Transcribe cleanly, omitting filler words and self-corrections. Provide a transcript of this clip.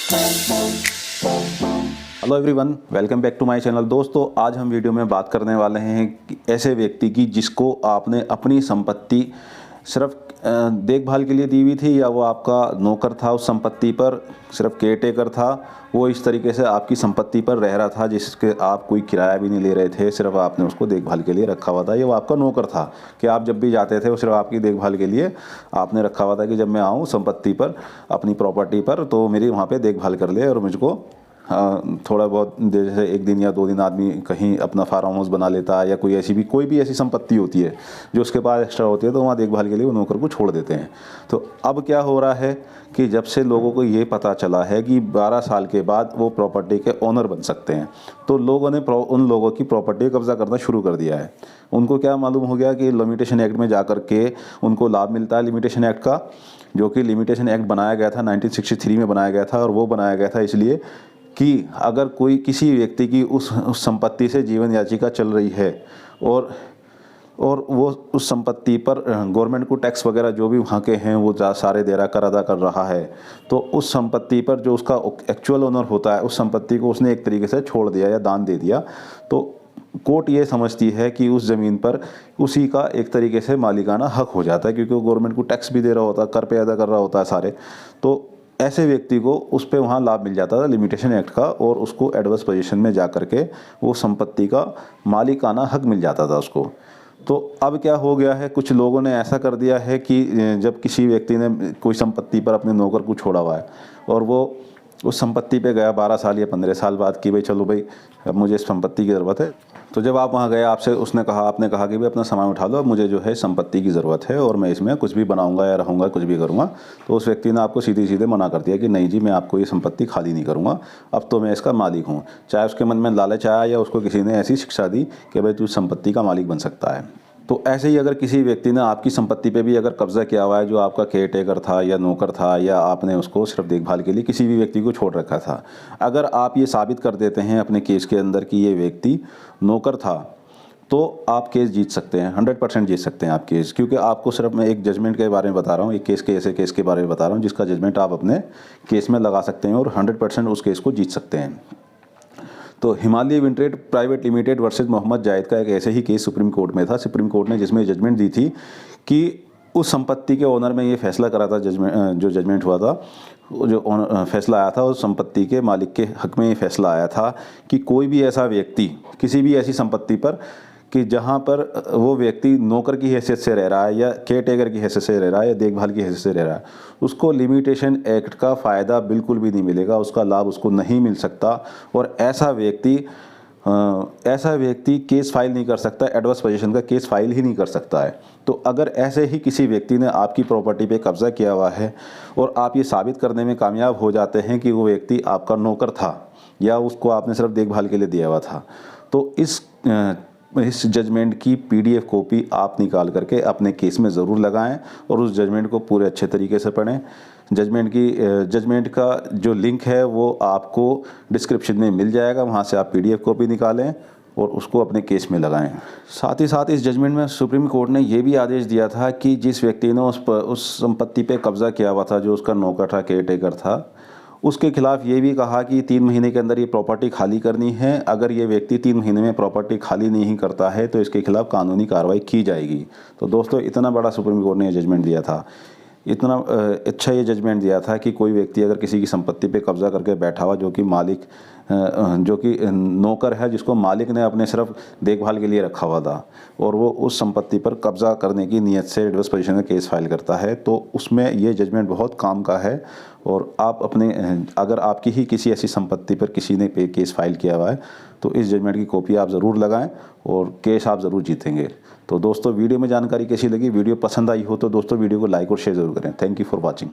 Hello everyone, welcome back to my channel. दोस्तों, आज हम वीडियो में बात करने वाले हैं कि ऐसे व्यक्ति की जिसको आपने अपनी संपत्ति सिर्फ देखभाल के लिए दी हुई थी, या वो आपका नौकर था, उस संपत्ति पर सिर्फ केयर टेकर था। वो इस तरीके से आपकी संपत्ति पर रह रहा था जिसके आप कोई किराया भी नहीं ले रहे थे, सिर्फ आपने उसको देखभाल के लिए रखा हुआ था। ये वो आपका नौकर था कि आप जब भी जाते थे वो सिर्फ आपकी देखभाल के लिए आपने रखा हुआ था कि जब मैं आऊँ संपत्ति पर, अपनी प्रॉपर्टी पर, तो मेरी वहाँ पे देखभाल कर ले और मुझको थोड़ा बहुत जैसे एक दिन या 2 दिन आदमी कहीं अपना फार्म हाउस बना लेता है, या कोई भी ऐसी संपत्ति होती है जो उसके पास एक्स्ट्रा होती है, तो वहाँ देखभाल के लिए वो नौकर को छोड़ देते हैं। तो अब क्या हो रहा है कि जब से लोगों को ये पता चला है कि 12 साल के बाद वो प्रॉपर्टी के ओनर बन सकते हैं, तो लोगों ने उन लोगों की प्रॉपर्टी कब्जा करना शुरू कर दिया है। उनको क्या मालूम हो गया कि लिमिटेशन एक्ट में जाकर के उनको लाभ मिलता है लिमिटेशन एक्ट का, जो कि लिमिटेशन एक्ट बनाया गया था 1963 में बनाया गया था। और वो बनाया गया था इसलिए कि अगर कोई किसी व्यक्ति की उस संपत्ति से जीवन याचिका चल रही है और वो उस संपत्ति पर गवर्नमेंट को टैक्स वगैरह जो भी वहाँ के हैं वो सारे दे रहा, कर अदा कर रहा है, तो उस संपत्ति पर जो उसका एक्चुअल ओनर होता है उस संपत्ति को उसने एक तरीके से छोड़ दिया या दान दे दिया, तो कोर्ट ये समझती है कि उस ज़मीन पर उसी का एक तरीके से मालिकाना हक हो जाता है, क्योंकि वो गवर्नमेंट को टैक्स भी दे रहा होता है, कर पे अदा कर रहा होता है सारे। तो ऐसे व्यक्ति को उस पे वहाँ लाभ मिल जाता था लिमिटेशन एक्ट का, और उसको एडवर्स पोजीशन में जा कर के वो संपत्ति का मालिकाना हक मिल जाता था उसको। तो अब क्या हो गया है, कुछ लोगों ने ऐसा कर दिया है कि जब किसी व्यक्ति ने कोई संपत्ति पर अपने नौकर को छोड़ा हुआ है और वो उस संपत्ति पे गया 12 साल या 15 साल बाद कि भाई चलो भाई अब मुझे इस संपत्ति की ज़रूरत है, तो जब आप वहाँ गए आपसे आपने कहा कि भाई अपना सामान उठा लो, अब मुझे जो है संपत्ति की ज़रूरत है और मैं इसमें कुछ भी बनाऊंगा या रहूँगा, कुछ भी करूँगा, तो उस व्यक्ति ने आपको सीधे सीधे मना कर दिया कि नहीं जी, मैं आपको ये संपत्ति खाली नहीं करूँगा, अब तो मैं इसका मालिक हूँ। चाहे उसके मन में लालच आया या उसको किसी ने ऐसी शिक्षा दी कि भाई तू संपत्ति का मालिक बन सकता है। तो ऐसे ही अगर किसी व्यक्ति ने आपकी संपत्ति पे भी अगर कब्जा किया हुआ है, जो आपका केयर टेकर था या नौकर था, या आपने उसको सिर्फ देखभाल के लिए किसी भी व्यक्ति को छोड़ रखा था, अगर आप ये साबित कर देते हैं अपने केस के अंदर कि ये व्यक्ति नौकर था, तो आप केस जीत सकते हैं, 100% जीत सकते हैं आप केस। क्योंकि आपको सिर्फ मैं एक जजमेंट के बारे में बता रहा हूँ, एक ऐसे केस के बारे में बता रहा हूँ जिसका जजमेंट आप अपने केस में लगा सकते हैं और 100% उस केस को जीत सकते हैं। तो Himalaya Wintrade private limited versus Mohammed Zayed का एक ऐसे ही केस सुप्रीम कोर्ट में था। सुप्रीम कोर्ट ने जिसमें जजमेंट दी थी कि उस संपत्ति के ओनर में ये फैसला करा था, जो जजमेंट हुआ था, जो फैसला आया था उस संपत्ति के मालिक के हक में ये फैसला आया था कि कोई भी ऐसा व्यक्ति किसी भी ऐसी संपत्ति पर कि जहाँ पर वो व्यक्ति नौकर की हैसियत से रह रहा है या केयर टेकर की हैसियत से रह रहा है या देखभाल की हैसियत से रह रहा है, उसको लिमिटेशन एक्ट का फ़ायदा बिल्कुल भी नहीं मिलेगा, उसका लाभ उसको नहीं मिल सकता। और ऐसा व्यक्ति केस फाइल नहीं कर सकता, एडवर्स पोजीशन का केस फाइल ही नहीं कर सकता है। तो अगर ऐसे ही किसी व्यक्ति ने आपकी प्रॉपर्टी पे कब्जा किया हुआ है और आप ये साबित करने में कामयाब हो जाते हैं कि वो व्यक्ति आपका नौकर था या उसको आपने सिर्फ देखभाल के लिए दिया हुआ था, तो इस जजमेंट की PDF कॉपी आप निकाल करके अपने केस में ज़रूर लगाएं और उस जजमेंट को पूरे अच्छे तरीके से पढ़ें। जजमेंट का जो लिंक है वो आपको डिस्क्रिप्शन में मिल जाएगा, वहाँ से आप PDF कॉपी निकालें और उसको अपने केस में लगाएं। साथ ही साथ इस जजमेंट में सुप्रीम कोर्ट ने ये भी आदेश दिया था कि जिस व्यक्ति ने उस संपत्ति पे कब्जा किया हुआ था, जो उसका नौकर था, केयर टेकर था, उसके खिलाफ ये भी कहा कि 3 महीने के अंदर ये प्रॉपर्टी खाली करनी है। अगर ये व्यक्ति 3 महीने में प्रॉपर्टी खाली नहीं करता है तो इसके खिलाफ कानूनी कार्रवाई की जाएगी। तो दोस्तों, इतना बड़ा सुप्रीम कोर्ट ने ये जजमेंट दिया था, इतना अच्छा ये जजमेंट दिया था कि कोई व्यक्ति अगर किसी की संपत्ति पे कब्जा करके बैठा हुआ, जो कि नौकर है, जिसको मालिक ने अपने सिर्फ देखभाल के लिए रखा हुआ था, और वो उस संपत्ति पर कब्जा करने की नीयत से एडवर्स पोजीशन में केस फाइल करता है, तो उसमें ये जजमेंट बहुत काम का है। और आप अगर आपकी ही किसी ऐसी संपत्ति पर किसी ने केस फाइल किया हुआ है तो इस जजमेंट की कॉपी आप ज़रूर लगाएं और केस आप ज़रूर जीतेंगे। तो दोस्तों, वीडियो में जानकारी कैसी लगी? वीडियो पसंद आई हो तो दोस्तों वीडियो को लाइक और शेयर ज़रूर करें। Thank you for watching.